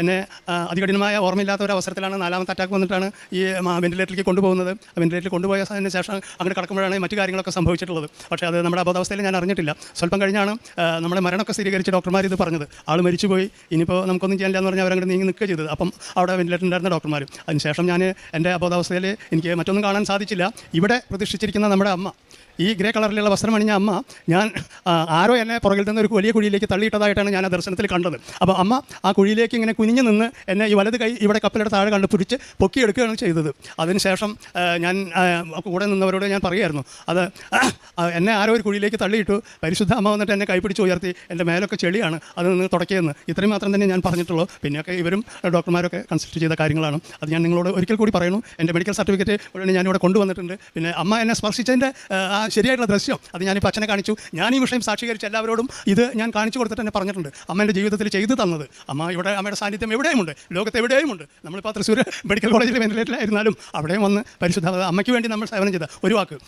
എന്നെ അതികഠിനമായ ഓർമ്മയില്ലാത്ത ഒരു അവസരത്തിലാണ് 4ാമത്തെ അറ്റാക്ക് വന്നിട്ടാണ് ഈ വെന്റിലേറ്ററിലേക്ക് കൊണ്ടുപോകുന്നത്. വെന്റിലേറ്ററിൽ കൊണ്ടുപോയതിന് ശേഷം അങ്ങനെ കിടക്കുമ്പോഴാണ് മറ്റു കാര്യങ്ങളൊക്കെ സംഭവിച്ചിട്ടുള്ളത്. പക്ഷേ അത് നമ്മുടെ അബോധാവസ്ഥയിൽ ഞാൻ അറിഞ്ഞിട്ടില്ല. സ്വല്പം കഴിഞ്ഞാണ് നമ്മുടെ മരണമൊക്കെ സ്ഥിരീകരിച്ച് ഡോക്ടർമാർ ഇത് പറഞ്ഞത്. ആൾ മരിച്ചുപോയി, ഇനിയിപ്പോൾ നമുക്കൊന്നും ചെയ്യാനില്ല എന്ന് പറഞ്ഞാൽ അവരങ്ങോട്ട് നീങ്ങി നിൽക്കുക ചെയ്തത്. അപ്പം അവിടെ വെന്റിലേറ്റർ ഉണ്ടായിരുന്ന ഡോക്ടർമാരും. അതിനുശേഷം ഞാൻ എൻ്റെ അബോധാവസ്ഥയിൽ എനിക്ക് മറ്റൊന്നും കാണാൻ സാധിച്ചില്ല. ഇവിടെ പ്രതിഷ്ഠിച്ചിരിക്കുന്ന നമ്മുടെ അമ്മ, ഈ ഗ്രേ കളറിലുള്ള വസ്ത്രം അണിഞ്ഞ അമ്മ, ഞാൻ ആരോ എന്നെ പുറകിൽ നിന്ന് ഒരു വലിയ കുഴിയിലേക്ക് തള്ളിയിട്ടതായിട്ടാണ് ഞാൻ ആ ദർശനത്തിൽ കണ്ടത്. അപ്പോൾ അമ്മ ആ കുഴിയിലേക്ക് ഇങ്ങനെ കുനിഞ്ഞു നിന്ന് എന്നെ ഈ വലത് കൈ ഇവിടെ കപ്പലിയുടെ താഴെ കണ്ട് പിടിച്ച് പൊക്കിയെടുക്കുകയാണ് ചെയ്തത്. അതിനുശേഷം ഞാൻ കൂടെ നിന്നവരോട് ഞാൻ പറയുമായിരുന്നു, അത് എന്നെ ആരോ ഒരു കുഴിയിലേക്ക് തള്ളിയിട്ടു, പരിശുദ്ധ അമ്മ വന്നിട്ട് എന്നെ കൈപിടിച്ച് ഉയർത്തി, എൻ്റെ മേലൊക്കെ ചെളിയാണ്, അത് നിന്ന് തുടക്കിയെന്ന്. ഇത്രയും മാത്രം തന്നെ ഞാൻ പറഞ്ഞിട്ടുള്ളൂ. പിന്നെയൊക്കെ ഇവരും ഡോക്ടർമാരൊക്കെ കൺസൾട്ട് ചെയ്ത കാര്യങ്ങളാണ്. അത് ഞാൻ നിങ്ങളോട് ഒരിക്കൽ കൂടി പറയുന്നു. എൻ്റെ മെഡിക്കൽ സർട്ടിഫിക്കറ്റ് ഞാനിവിടെ കൊണ്ടുവന്നിട്ടുണ്ട്. പിന്നെ അമ്മ എന്നെ സ്പർശിച്ചതിൻ്റെ ശരിയായിട്ടുള്ള ദൃശ്യം അത് ഞാനിപ്പോൾ അച്ഛനെ കാണിച്ചു. ഞാൻ ഈ വിഷയം സാക്ഷീകരിച്ച് എല്ലാവരോടും ഇത് ഞാൻ കാണിച്ചു കൊടുത്തിട്ട് തന്നെ പറഞ്ഞിട്ടുണ്ട്. അമ്മ എൻ്റെ ജീവിതത്തിൽ ചെയ്തു തന്നത്, അമ്മ ഇവിടെ അമ്മയുടെ സാന്നിധ്യം എവിടെയുമുണ്ട്, ലോകത്ത് എവിടെയുമുണ്ട്. നമ്മളിപ്പോൾ തൃശ്ശൂർ മെഡിക്കൽ കോളേജിൽ വെന്റിലേറ്ററിലായിരുന്നാലും അവിടെയും വന്ന് പരിശുദ്ധ അമ്മയ്ക്ക് വേണ്ടി നമ്മൾ സേവനം ചെയ്ത ഒരു വാക്ക്